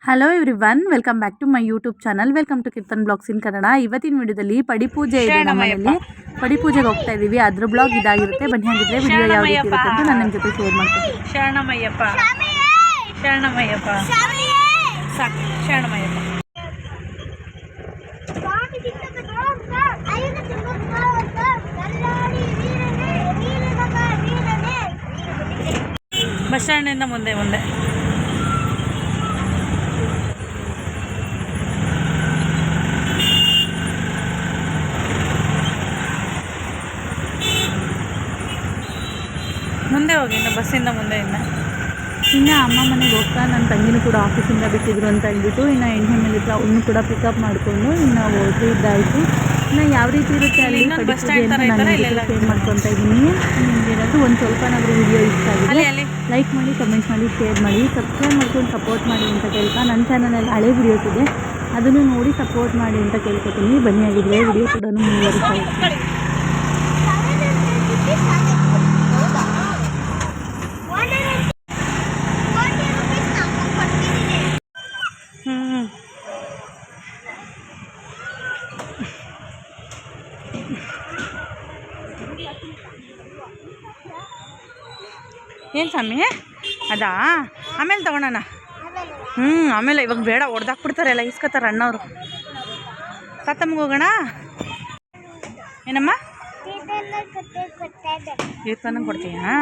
Hello everyone, welcome back to my YouTube channel. Welcome to Keerthan blogs in Kannada. ಇವತ್ತಿನ ವಿಡಿಯೋದಲ್ಲಿ ಪಡಿಪೂಜೆ ಇದೆ ನಮ್ಮ ಮನೆಯಲ್ಲಿ. ಪಡಿಪೂಜೆಗೆ ಹೋಗ್ತಾ ಇದ್ದೀವಿ. ಅದ್ರ ಬ್ಲಾಗ್ ಇದಾಗಿರುತ್ತೆ. ಬನ್ನಿ, ಹಾಗಿದ್ರೆ ವಿಡಿಯೋ ಯಾವ ರೀತಿ ಇರುತ್ತೆ ಅಂತ ನಾನು ನಿಮ್ಮ ಜೊತೆ ಶೇರ್ ಮಾಡ್ತೀನಿ. ಶರಣಮಯ್ಯಪ್ಪ ಶರಣಮಯ್ಯಪ್ಪ ಸಾಕು ಶರಣಮಯ್ಯಪ್ಪ. ಬಸ್ ಸ್ಟ್ಯಾಂಡಿಂದ ಮುಂದೆ ಮುಂದೆ ಮುಂದೆ ಹೋಗಿ, ಇನ್ನು ಬಸ್ಸಿಂದ ಮುಂದೆ ಇನ್ನು ಅಮ್ಮ ಮನೆಗೆ ಹೋಗ್ತಾ ನನ್ನ ತಂಗಿನೂ ಕೂಡ ಆಫೀಸಿಂದ ಬಿಟ್ಟಿದ್ರು ಅಂತ ಅಂದ್ಬಿಟ್ಟು ಇನ್ನು ಎಣ್ಣೆ ಮೇಲೆ ಇತ್ತು ಅವನು ಕೂಡ ಪಿಕಪ್ ಮಾಡಿಕೊಂಡು ಇನ್ನು ಹೋಗಿದ್ದಾಯಿತು. ಇನ್ನು ಯಾವ ರೀತಿ ಇರುತ್ತೆ ಅಲ್ಲಿ ಪಡಿಪೂಜೆ ಅಂತ ನಾನು ಶೇರ್ ಮಾಡ್ಕೊತಾ ಇದ್ದೀನಿ. ನಿಮಗೇನಾದರೂ ಒಂದು ಸ್ವಲ್ಪನಾದರೂ ವಿಡಿಯೋ ಇಷ್ಟ ಆಗಿದೆ ಲೈಕ್ ಮಾಡಿ, ಕಮೆಂಟ್ ಮಾಡಿ, ಶೇರ್ ಮಾಡಿ, ಸಬ್ಸ್ಕ್ರೈಬ್ ಮಾಡ್ಕೊಂಡು ಸಪೋರ್ಟ್ ಮಾಡಿ ಅಂತ ಕೇಳ್ತಾ ನನ್ನ ಚಾನಲಲ್ಲಿ ಹಳೆ ವಿಡಿಯೋಸ್ ಇದೆ, ಅದನ್ನು ನೋಡಿ ಸಪೋರ್ಟ್ ಮಾಡಿ ಅಂತ ಕೇಳ್ಕೊತೀನಿ. ಬನ್ನಿ, ಆಗಿದ್ರೆ ವಿಡಿಯೋ ಕೂಡ ಮುಂದುವರಿತಾ ಇದೆ. ಏನು ಸ್ವಾಮಿ ಅದಾ? ಆಮೇಲೆ ತಗೊಳೋಣ. ಆಮೇಲೆ ಇವಾಗ ಬೇಡ, ಹೊಡೆದಾಕ್ಬಿಡ್ತಾರೆ, ಎಲ್ಲ ಇಸ್ಕೊತಾರೆ ಅಣ್ಣವರು. ತಾತಮ್ಮಗೆ ಹೋಗೋಣ. ಏನಮ್ಮ ಕೀರ್ತನ ಕೊಡ್ತೀಯಾ?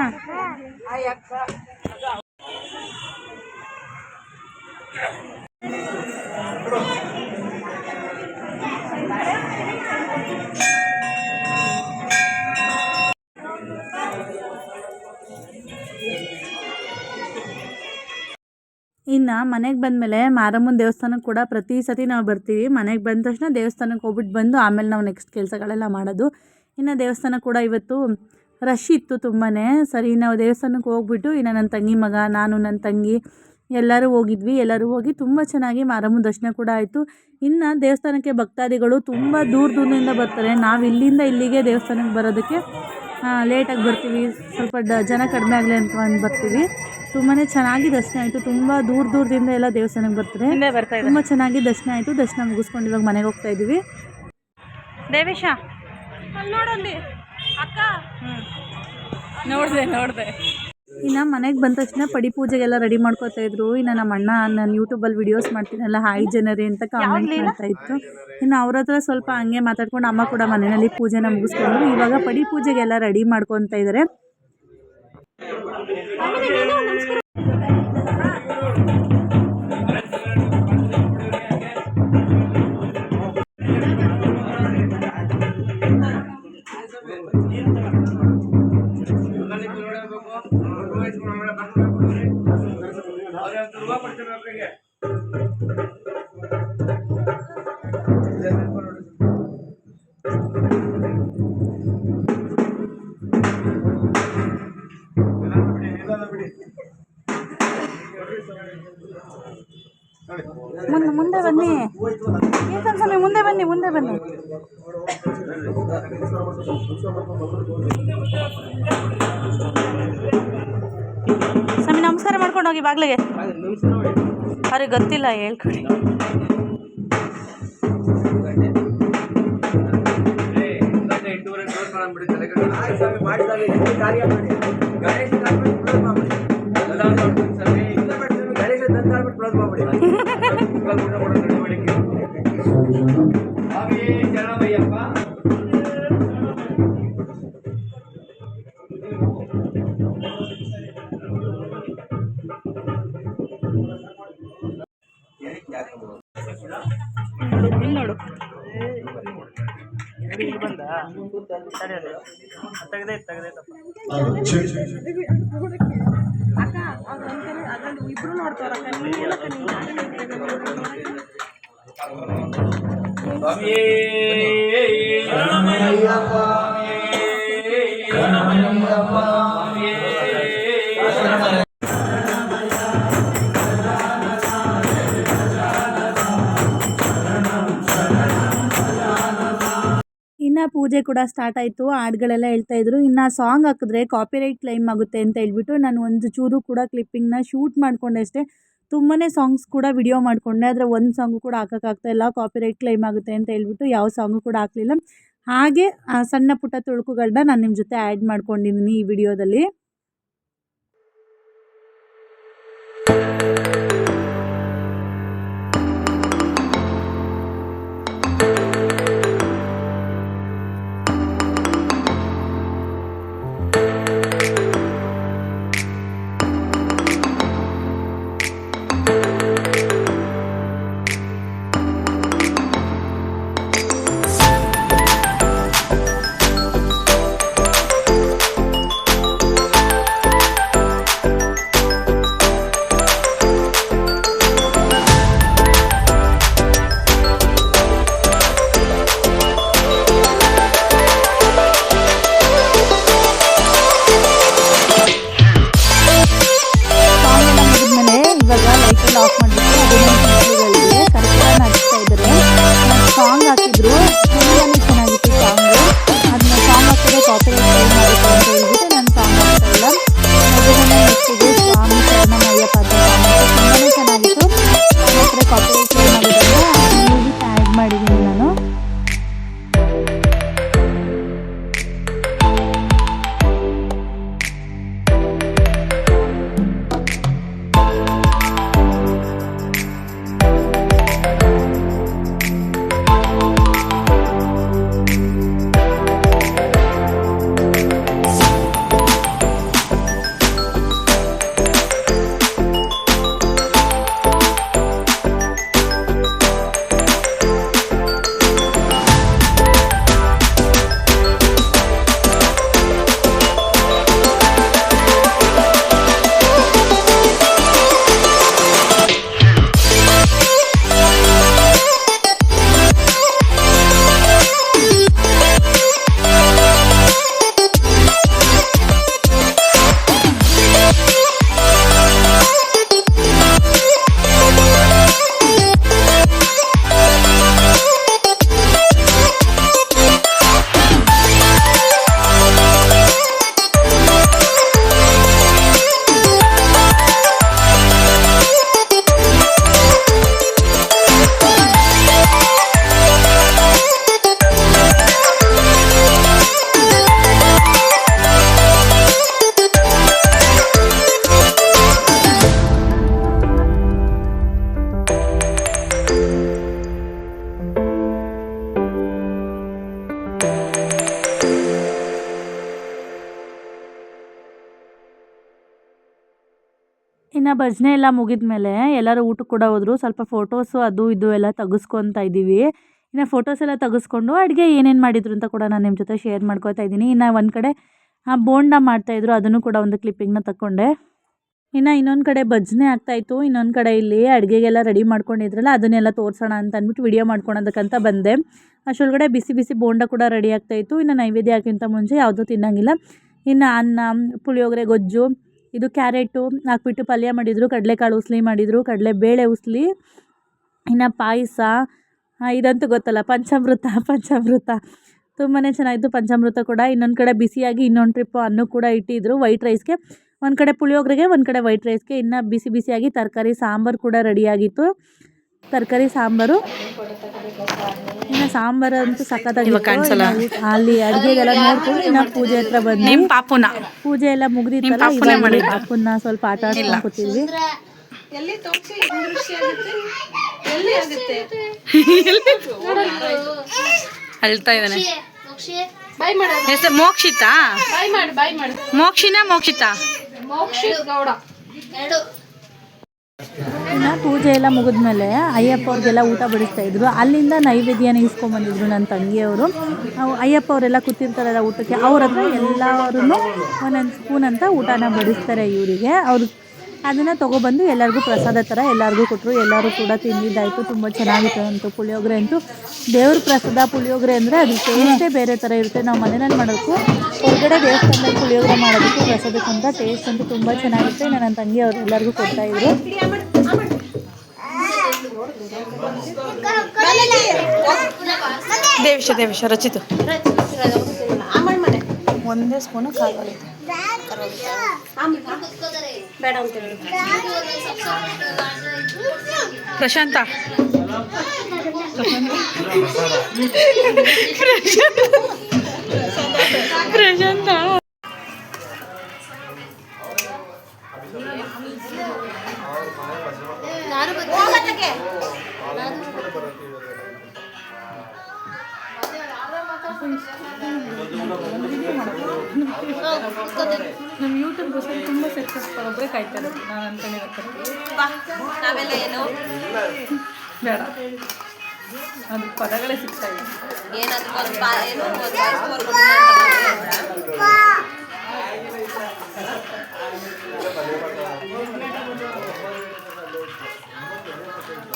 ಇನ್ನು ಮನೆಗೆ ಬಂದಮೇಲೆ ಮಾರಮ್ಮನ ದೇವಸ್ಥಾನಕ್ಕೆ ಕೂಡ ಪ್ರತಿ ಸತಿ ನಾವು ಬರ್ತೀವಿ. ಮನೆಗೆ ಬಂದ ತಕ್ಷಣ ದೇವಸ್ಥಾನಕ್ಕೆ ಹೋಗ್ಬಿಟ್ಟು ಬಂದು ಆಮೇಲೆ ನಾವು ನೆಕ್ಸ್ಟ್ ಕೆಲಸಗಳೆಲ್ಲ ಮಾಡೋದು. ಇನ್ನು ದೇವಸ್ಥಾನ ಕೂಡ ಇವತ್ತು ರಶ್ ಇತ್ತು ತುಂಬಾ. ಸರಿ, ನಾವು ದೇವಸ್ಥಾನಕ್ಕೆ ಹೋಗ್ಬಿಟ್ಟು ಇನ್ನು ನನ್ನ ತಂಗಿ ಮಗ, ನಾನು, ನನ್ನ ತಂಗಿ ಎಲ್ಲರೂ ಹೋಗಿದ್ವಿ. ಎಲ್ಲರೂ ಹೋಗಿ ತುಂಬ ಚೆನ್ನಾಗಿ ಮಾರಮ್ಮನ ದರ್ಶನ ಕೂಡ ಆಯಿತು. ಇನ್ನು ದೇವಸ್ಥಾನಕ್ಕೆ ಭಕ್ತಾದಿಗಳು ತುಂಬ ದೂರದಿಂದ ಬರ್ತಾರೆ. ನಾವು ಇಲ್ಲಿಂದ ಇಲ್ಲಿಗೆ ದೇವಸ್ಥಾನಕ್ಕೆ ಬರೋದಕ್ಕೆ ಲೇಟಾಗಿ ಬರ್ತೀವಿ, ಸ್ವಲ್ಪ ಜನ ಕಡಿಮೆ ಆಗಲಿ ಅಂತ ಬರ್ತೀವಿ. ತುಂಬಾ ಚೆನ್ನಾಗಿ ದರ್ಶನ ಆಯಿತು. ತುಂಬ ದೂರದಿಂದ ಎಲ್ಲ ದೇವಸ್ಥಾನಕ್ಕೆ ಬರ್ತಾರೆ. ತುಂಬ ಚೆನ್ನಾಗಿ ದರ್ಶನ ಆಯಿತು. ದರ್ಶನ ಮುಗಿಸ್ಕೊಂಡು ಇವಾಗ ಮನೆಗೆ ಹೋಗ್ತಾ ಇದ್ದೀವಿ. ದೇವೇಶ ನೋಡಲ್ಲಿ ಅಕ್ಕ ನೋಡಿದೆ. ಇನ್ನು ಮನೆಗೆ ಬಂದ ತಕ್ಷಣ ಪಡಿಪೂಜೆಗೆಲ್ಲ ರೆಡಿ ಮಾಡ್ಕೋತಾ ಇದ್ರು. ಇನ್ನು ನಮ್ಮ ಅಣ್ಣ ನಾನು ಯೂಟ್ಯೂಬಲ್ಲಿ ವಿಡಿಯೋಸ್ ಮಾಡ್ತೀನಲ್ಲ, ಹಾಯ್ ಜನರೇ ಅಂತ ಕಾಮೆಂಟ್ ಮಾಡ್ತಾ ಇತ್ತು. ಇನ್ನು ಅವ್ರ ಹತ್ರ ಸ್ವಲ್ಪ ಹಂಗೆ ಮಾತಾಡ್ಕೊಂಡು ಅಮ್ಮ ಕೂಡ ಮನೆಯಲ್ಲಿ ಪೂಜೆನ ಮುಗಿಸ್ಕೊಂಡು ಇವಾಗ ಪಡಿಪೂಜೆಗೆಲ್ಲ ರೆಡಿ ಮಾಡ್ಕೊತಾ ಇದ್ದಾರೆ. ಮುಂದೆ ಬನ್ನಿ, ಸ್ವಾಮಿ, ಮುಂದೆ ಬನ್ನಿ. ಸ್ವಾಮಿ ನಮಸ್ಕಾರ ಮಾಡ್ಕೊಂಡು ಹೋಗಿ ಬಾಗ್ಲಿಗೆ. ಅವ್ರಿಗೆ ಗೊತ್ತಿಲ್ಲ, ಹೇಳ್ಕೊಡಿ. ನೋಡು ಇಬ್ರು ನೋಡ್ತಾರ. ಇನ್ನು ಪೂಜೆ ಕೂಡ ಸ್ಟಾರ್ಟ್ ಆಯಿತು. ಹಾಡುಗಳೆಲ್ಲ ಹೇಳ್ತಾ ಇದ್ರು. ಇನ್ನು ಸಾಂಗ್ ಹಾಕಿದ್ರೆ ಕಾಪಿರೈಟ್ ಕ್ಲೈಮ್ ಆಗುತ್ತೆ ಅಂತ ಹೇಳ್ಬಿಟ್ಟು ನಾನು ಒಂದು ಚೂರು ಕೂಡ ಕ್ಲಿಪ್ಪಿಂಗ್ನ ಶೂಟ್ ಮಾಡ್ಕೊಂಡೆ ಅಷ್ಟೇ. ತುಂಬಾ ಸಾಂಗ್ಸ್ ಕೂಡ ವಿಡಿಯೋ ಮಾಡಿಕೊಂಡೆ, ಆದರೆ ಒಂದು ಸಾಂಗು ಕೂಡ ಹಾಕೋಕ್ಕಾಗ್ತಾಯಿಲ್ಲ, ಕಾಪಿರೈಟ್ ಕ್ಲೈಮ್ ಆಗುತ್ತೆ ಅಂತ ಹೇಳ್ಬಿಟ್ಟು ಯಾವ ಸಾಂಗು ಕೂಡ ಹಾಕಲಿಲ್ಲ. ಹಾಗೆ ಸಣ್ಣ ಪುಟ್ಟ ತುಣುಕುಗಳನ್ನ ನಾನು ನಿಮ್ಮ ಜೊತೆ ಆ್ಯಡ್ ಮಾಡ್ಕೊಂಡಿದ್ದೀನಿ ಈ ವಿಡಿಯೋದಲ್ಲಿ. ಆಫ್ ಮಾಡಿಬಿಟ್ಟು ಅದನ್ನೇ ಕರೆಕ್ಟಾಗಿ ನಡಿಸ್ತಾ ಇದ್ದಾರೆ. ಸಾಂಗ್ ಹಾಕಿದ್ರು, ತುಂಬಾ ಚೆನ್ನಾಗಿತ್ತು ಸಾಂಗು. ಅದನ್ನ ಸಾಂಗ್ ಹಾಕಿದ್ರೆ ಕಾಪಿರೈಟ್ ಕ್ಲೈಮ್ ಆಗುತ್ತೆ ಅಂತ ಹೇಳ್ಬಿಟ್ಟು ನಾನು ಸಾಂಗ್ ಹಾಕ್ತಾ ಇಲ್ಲ. ಅದನ್ನೇ ನೆಕ್ಸ್ಟಿಗೆ ಸ್ವಾಮಿ ಶರಣಮಯ್ಯಪ್ಪ ಅಂತ ಸಾಂಗ್ ತುಂಬಾ ಚೆನ್ನಾಗಿತ್ತು. ಹಾಕಿದ್ರೆ ಕಾಪಿರೈಟ್ ಕ್ಲೈಮ್ ಆಗುತ್ತೆ ಮ್ಯೂಸಿಕ್ ಆ್ಯಡ್ ಮಾಡಿದ್ದೀನಿ ನಾನು. ಇನ್ನು ಭಜನೆ ಎಲ್ಲ ಮುಗಿದ ಮೇಲೆ ಎಲ್ಲರೂ ಊಟಕ್ಕೆ ಕೂಡ ಹೋದರು. ಸ್ವಲ್ಪ ಫೋಟೋಸು ಅದು ಇದು ಎಲ್ಲ ತೆಗೆಸ್ಕೊತಾ ಇದ್ದೀವಿ. ಇನ್ನು ಫೋಟೋಸ್ ಎಲ್ಲ ತೆಗೆಸ್ಕೊಂಡು ಅಡುಗೆ ಏನೇನು ಮಾಡಿದ್ರು ಅಂತ ಕೂಡ ನಾನು ನಿಮ್ಮ ಜೊತೆ ಶೇರ್ ಮಾಡ್ಕೊತಾ ಇದ್ದೀನಿ. ಇನ್ನು ಒಂದು ಕಡೆ ಬೋಂಡ ಮಾಡ್ತಾಯಿದ್ರು, ಅದನ್ನು ಕೂಡ ಒಂದು ಕ್ಲಿಪ್ಪಿಂಗ್ನ ತಗೊಂಡೆ. ಇನ್ನು ಇನ್ನೊಂದು ಕಡೆ ಭಜನೆ ಆಗ್ತಾಯಿತ್ತು, ಇನ್ನೊಂದು ಕಡೆ ಇಲ್ಲಿ ಅಡುಗೆಗೆಲ್ಲ ರೆಡಿ ಮಾಡ್ಕೊಂಡಿದ್ರಲ್ಲ ಅದನ್ನೆಲ್ಲ ತೋರಿಸೋಣ ಅಂತ ಅಂದ್ಬಿಟ್ಟು ವಿಡಿಯೋ ಮಾಡ್ಕೊಳೋದಕ್ಕಂತ ಬಂದೆ. ಅಷ್ಟೊಳಗಡೆ ಬಿಸಿ ಬಿಸಿ ಬೋಂಡ ಕೂಡ ರೆಡಿ ಆಗ್ತಾಯಿತ್ತು. ಇನ್ನು ನೈವೇದ್ಯ ಹಾಕಿಂತ ಮುಂಚೆ ಯಾವುದೂ ತಿನ್ನೋಂಗಿಲ್ಲ. ಇನ್ನು ಅನ್ನ, ಪುಳಿಯೋಗರೆ, ಗೊಜ್ಜು, ಇದು ಕ್ಯಾರೆಟು ಹಾಕ್ಬಿಟ್ಟು ಪಲ್ಯ ಮಾಡಿದರು, ಕಡಲೆಕಾಳು ಉಸ್ಲಿ ಮಾಡಿದರು, ಕಡಲೆಬೇಳೆ ಉಸ್ಲಿ, ಇನ್ನು ಪಾಯಸ, ಇದಂತೂ ಗೊತ್ತಲ್ಲ ಪಂಚಾಮೃತ ತುಂಬಾ ಚೆನ್ನಾಗಿತ್ತು ಪಂಚಾಮೃತ ಕೂಡ. ಇನ್ನೊಂದು ಕಡೆ ಬಿಸಿಯಾಗಿ ಇನ್ನೊಂದು ಟ್ರಿಪ್ಪು ಅನ್ನ ಕೂಡ ಇಟ್ಟಿದ್ರು ವೈಟ್ ರೈಸ್ಗೆ, ಒಂದು ಕಡೆ ಪುಳಿಯೋಗರೆಗೆ, ಒಂದು ಕಡೆ ವೈಟ್ ರೈಸ್ಗೆ. ಇನ್ನು ಬಿಸಿ ಬಿಸಿಯಾಗಿ ತರಕಾರಿ ಸಾಂಬಾರು ಕೂಡ ರೆಡಿಯಾಗಿತ್ತು. ತರಕಾರಿ ಸಾಂಬಾರು, ಇನ್ನು ಸಾಂಬಾರು ಅಂತೂ ಸಖತ್ತಾಗಿತ್ತು. ಅಲ್ಲಿ ಅಡುಗೆದೆಲ್ಲ ನೋಡ್ಕೊಂಡು ಇನ್ನು ಪೂಜೆ ಹತ್ರ ಬಂದು ಪೂಜೆ ಎಲ್ಲ ಮುಗಿದಿತ್ತಲ್ಲ, ಇವಾಗ ಪಾಪುನ ಸ್ವಲ್ಪ ಆಟ ಆಡ್ಕೊಂಡು ಕೂತಿದ್ವಿ. ಅಳ್ತಾ ಇದ್ದಾನೆ. ಮೋಕ್ಷಿತಾ ಮೋಕ್ಷಿತಾ ಇನ್ನು ಪೂಜೆ ಎಲ್ಲ ಮುಗಿದ್ಮೇಲೆ ಅಯ್ಯಪ್ಪ ಅವ್ರಿಗೆಲ್ಲ ಊಟ ಬಡಿಸ್ತಾ ಇದ್ರು. ಅಲ್ಲಿಂದ ನೈವೇದ್ಯನ ಇಸ್ಕೊಂಬಂದಿದ್ರು ನನ್ನ ತಂಗಿಯವರು. ಅಯ್ಯಪ್ಪ ಅವರೆಲ್ಲ ಕೂತಿರ್ತಾರಲ್ಲ ಊಟಕ್ಕೆ, ಅವ್ರ ಹತ್ರ ಎಲ್ಲರೂ ಒಂದೊಂದು ಸ್ಪೂನ್ ಅಂತ ಊಟನ ಬಡಿಸ್ತಾರೆ ಇವರಿಗೆ. ಅವರು ಅದನ್ನು ತೊಗೊಬಂದು ಎಲ್ಲರಿಗೂ ಪ್ರಸಾದ ಥರ ಎಲ್ಲರಿಗೂ ಕೊಟ್ಟರು. ಎಲ್ಲರೂ ಕೂಡ ತಿಂದಿದ್ದಾಯಿತು, ತುಂಬ ಚೆನ್ನಾಗಿತ್ತು ಅಂತು. ಪುಳಿಯೋಗರೆ ಅಂತೂ ದೇವ್ರ ಪ್ರಸಾದ. ಪುಳಿಯೋಗರೆ ಅಂದರೆ ಅದು ಟೇಸ್ಟೇ ಬೇರೆ ಥರ ಇರುತ್ತೆ. ನಾವು ಮನೆಯಲ್ಲಿ ಮಾಡೋದಕ್ಕೂ ಹೊರಗಡೆ ದೇವಸ್ಥಾನದಲ್ಲಿ ಪುಳಿಯೋಗರೆ ಮಾಡೋದಕ್ಕೂ ಪ್ರಸಾದಕ್ಕಿಂತ ಟೇಸ್ಟ್ ಅಂತೂ ತುಂಬ ಚೆನ್ನಾಗಿತ್ತು. ಇನ್ನು ನನ್ನ ತಂಗಿ ಅವರು ಎಲ್ಲರಿಗೂ ಕೊಡ್ತಾಯಿದ್ರು. ದೇವಿಶ ರಚಿತು ಒಂದೇ ಸ್ಪೂನು ಕಾಲು ಬೇಡ ಅಂತ ಪ್ರಶಾಂತ ಪ್ರಶಾಂತ ನಮ್ಮ ಯೂಟ್ಯೂಬ್ ಗೋಸ್ಕರ ತುಂಬ ಸಕ್ಸಸ್ಫುಲ್ ಒಬ್ಬರೇ ಕಾಯ್ತಾ ಇರೋದು ನಾನು ಅನ್ಕೊಂಡಿರ್ತಾರೆ ಏನು ಬೇಡ ಅದು ಪದಗಳೇ ಸಿಗ್ತಾ ಇದೆ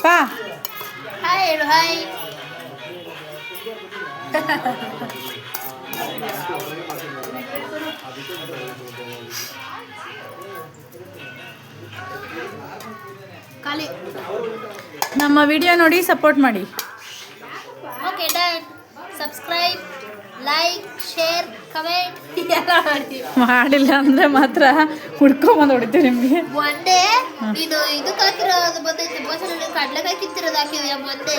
ಪಾ ಹಾಯ್ ಹೇಳು ಹಾಯ್ ಖಾಲಿ ನಮ್ಮ ವಿಡಿಯೋ ನೋಡಿ ಸಪೋರ್ಟ್ ಮಾಡಿ. Okay done. Subscribe, like, share, comment ಎಲ್ಲ ಮಾಡ್ತೀವಿ. ಮಾಡಿಲ್ಲ ಅಂದರೆ ಮಾತ್ರ ಹುಡ್ಕೊಂಬಂದು ಹೊಡಿತೀವಿ ನಿಮಗೆ. ಮೊನ್ನೆ ಇದು ಇದಕ್ಕೆ ಹಾಕಿರೋದು ಬಂದೈತೆ ಬೋಸಲ್ಲಿ ಕಡಲೆಕಾಯಿ ಕಿತ್ತಿರೋದು ಹಾಕಿದ್ಯಾ ಮೊನ್ನೆ.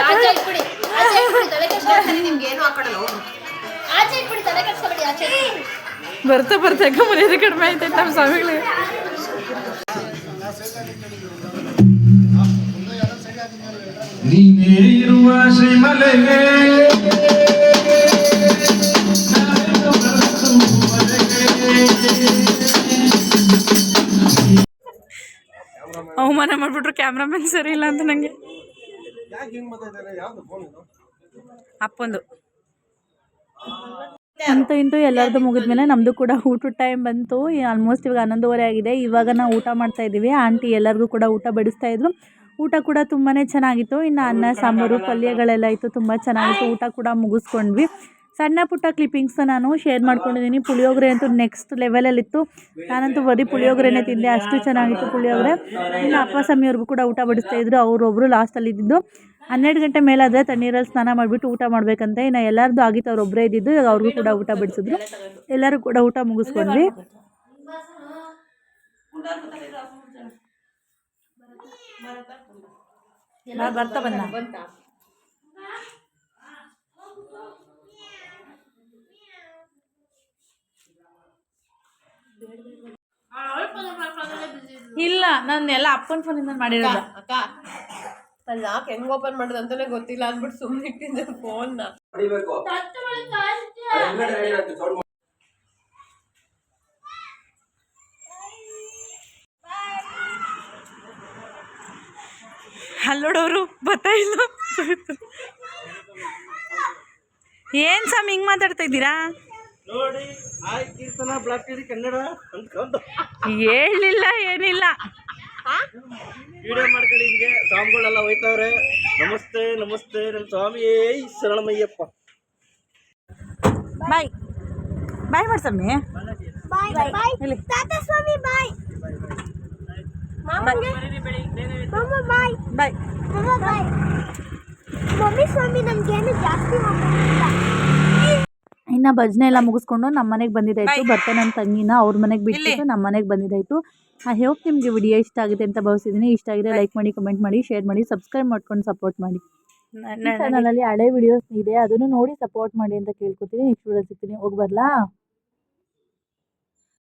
ಆಚೆ ಇಟ್ಬಿಡಿ, ಆಚೆ ಇಟ್ಬಿಡಿ, ತಲೆ ಕೆಡ್ಸ್ಕೊಬೇಡಿ. ನಿಮ್ಗೆ ಏನು ಹಾಕೊಡಲ್ಲ, ಆಚೆ ಇಟ್ಬಿಡಿ, ತಲೆ ಕೆಡ್ಸ್ಕೊಬೇಡಿ, ಆಚೆ ಇಟ್ಬಿಡಿ. ಬರ್ತಾ ಬರ್ತಾ ಮರ್ಯಾದೆ ಕಡಿಮೆ ಆಯ್ತೈತೆ ನಮ್ಮ ಸ್ವಾಮಿಗಳಿಗೆ. ನೀನೇ ಇರುವ ಶ್ರೀಮಲೆಗೆ ಅವಮಾನ ಮಾಡಿಬಿಟ್ರು ಕ್ಯಾಮ್ರಾಮನ್ ಸರಿ ಇಲ್ಲ ಅಂತ ನನಗೆ. ಅಪ್ಪಂದು ಅಂತೂ ಇಂತೂ ಎಲ್ಲರದ್ದು ಮುಗಿದ್ಮೇಲೆ ನಮ್ಮದು ಕೂಡ ಊಟದ ಟೈಮ್ ಬಂತು. ಆಲ್ಮೋಸ್ಟ್ ಇವಾಗ 11:30 ಆಗಿದೆ. ಇವಾಗ ನಾವು ಊಟ ಮಾಡ್ತಾ ಇದ್ದೀವಿ. ಆಂಟಿ ಎಲ್ಲರಿಗೂ ಕೂಡ ಊಟ ಬಡಿಸ್ತಾ ಇದ್ರು. ಊಟ ಕೂಡ ತುಂಬಾ ಚೆನ್ನಾಗಿತ್ತು. ಇನ್ನು ಅನ್ನ ಸಾಂಬಾರು ಪಲ್ಯಗಳೆಲ್ಲ ಇತ್ತು, ತುಂಬ ಚೆನ್ನಾಗಿತ್ತು. ಊಟ ಕೂಡ ಮುಗಿಸ್ಕೊಂಡ್ವಿ. ಸಣ್ಣ ಪುಟ್ಟ ಕ್ಲಿಪ್ಪಿಂಗ್ಸ್ನ ನಾನು ಶೇರ್ ಮಾಡ್ಕೊಂಡಿದ್ದೀನಿ. ಪುಳಿಯೋಗರೆ ಅಂತೂ ನೆಕ್ಸ್ಟ್ ಲೆವೆಲಲ್ಲಿತ್ತು. ನಾನಂತೂ ಬರೀ ಪುಳಿಯೋಗರೆನೇ ತಿಂದೆ, ಅಷ್ಟು ಚೆನ್ನಾಗಿತ್ತು ಪುಳಿಯೋಗರೆ. ಇನ್ನು ಅಪ್ಪ ಸ್ವಾಮಿಯವ್ರಿಗೂ ಕೂಡ ಊಟ ಬಡಿಸ್ತಾ ಇದ್ರು. ಅವರೊಬ್ಬರು ಲಾಸ್ಟಲ್ಲಿ ಇದ್ದಿದ್ದು. 12 ಗಂಟೆ ಮೇಲಾದರೆ ತಣ್ಣೀರಲ್ಲಿ ಸ್ನಾನ ಮಾಡಿಬಿಟ್ಟು ಊಟ ಮಾಡಬೇಕಂತೆ. ಇನ್ನು ಎಲ್ಲರದ್ದು ಆಗಿತ್ತು, ಅವರೊಬ್ಬರೇ ಇದ್ದಿದ್ದು. ಇವಾಗ ಅವ್ರಿಗೂ ಕೂಡ ಊಟ ಬಡಿಸಿದ್ರು. ಎಲ್ಲರೂ ಕೂಡ ಊಟ ಮುಗಿಸ್ಕೊಂಡ್ವಿ. ಬರ್ತಾ ಬಂದ ಇಲ್ಲ, ನಾನು ಎಲ್ಲ ಅಪ್ಪನ ಫೋನಿಂದ ಮಾಡಿರೋದು. ಅಕ್ಕ ಅಲ್ಲಿ ಯಾಕೆ ಹೆಂಗ್ ಓಪನ್ ಮಾಡೋದು ಅಂತಾನೆ ಗೊತ್ತಿಲ್ಲ ಅಂದ್ಬಿಟ್ಟು ಸುಮ್ಮನೆ ಇಟ್ಟಿದ್ದೆ ಫೋನ್ನ. ಅಲ್ಲೋಡೋರು ಬರ್ತಾ ಇಲ್ಲ. ಏನ್ ಸ್ವಾಮಿ ಹಿಂಗ್ ಮಾತಾಡ್ತಾ ಇದ್ದೀರಾ? ಹೇಳಿಲ್ಲ, ಏನಿಲ್ಲ. ವಿಡಿಯೋ ಮಾಡ್ಕೊಳ್ಳಿ. ಹಿಂಗೆ ಸ್ವಾಮಿಗಳೆಲ್ಲ ಹೋಯ್ತವ್ರೆ. ನಮಸ್ತೆ ನಮಸ್ತೆ ನನ್ನ ಸ್ವಾಮಿಯೇ ಶರಣಮಯ್ಯಪ್ಪ. ಬಾಯ್ ಬಾಯ್ ಮಾಡಿ ಸ್ವಾಮಿ. ಬಾಯ್ ಬಾಯ್ ತಾತ ಸ್ವಾಮಿ ಬಾಯ್. ಮಾಮಂಗೆ ಮಮ್ಮ ಬಾಯ್. ಬಾಯ್ ಮಮ್ಮ ಬಾಯ್. ಮಮ್ಮಿ ಸ್ವಾಮಿ ನನ್ಗೇನು ಜಾಸ್ತಿ ಮಾತಾಡ್ತಿಲ್ಲ. ಇನ್ನು ಭಜನೆ ಎಲ್ಲ ಮುಗಿಸ್ಕೊಂಡು ನಮ್ಮ ಮನೆಗೆ ಬಂದಿದ್ದಾಯಿತು. ಬರ್ತೆ ನನ್ನ ತಂಗಿನ ಅವ್ರ ಮನೆಗೆ ಬಿಟ್ಟು ನಮ್ಮ ಮನೆಗೆ ಬಂದಿದ್ದಾಯಿತು. ಐ ಹೋಪ್ ನಿಮಗೆ ವಿಡಿಯೋ ಇಷ್ಟ ಆಗಿದೆ ಅಂತ ಭಾವಿಸಿದ್ದೀನಿ. ಇಷ್ಟ ಆಗಿದೆ ಲೈಕ್ ಮಾಡಿ, ಕಮೆಂಟ್ ಮಾಡಿ, ಶೇರ್ ಮಾಡಿ, ಸಬ್ಸ್ಕ್ರೈಬ್ ಮಾಡ್ಕೊಂಡು ಸಪೋರ್ಟ್ ಮಾಡಿ. ಚಾನಲಲ್ಲಿ ಹಳೆ ವಿಡಿಯೋಸ್ ಇದೆ, ಅದನ್ನು ನೋಡಿ ಸಪೋರ್ಟ್ ಮಾಡಿ ಅಂತ ಕೇಳ್ಕೊತೀನಿ. ನೆಕ್ಸ್ಟ್ ವಿಡಿಯೋ ಸಿಗ್ತೀನಿ. ಹೋಗಿ ಬರಲಾ?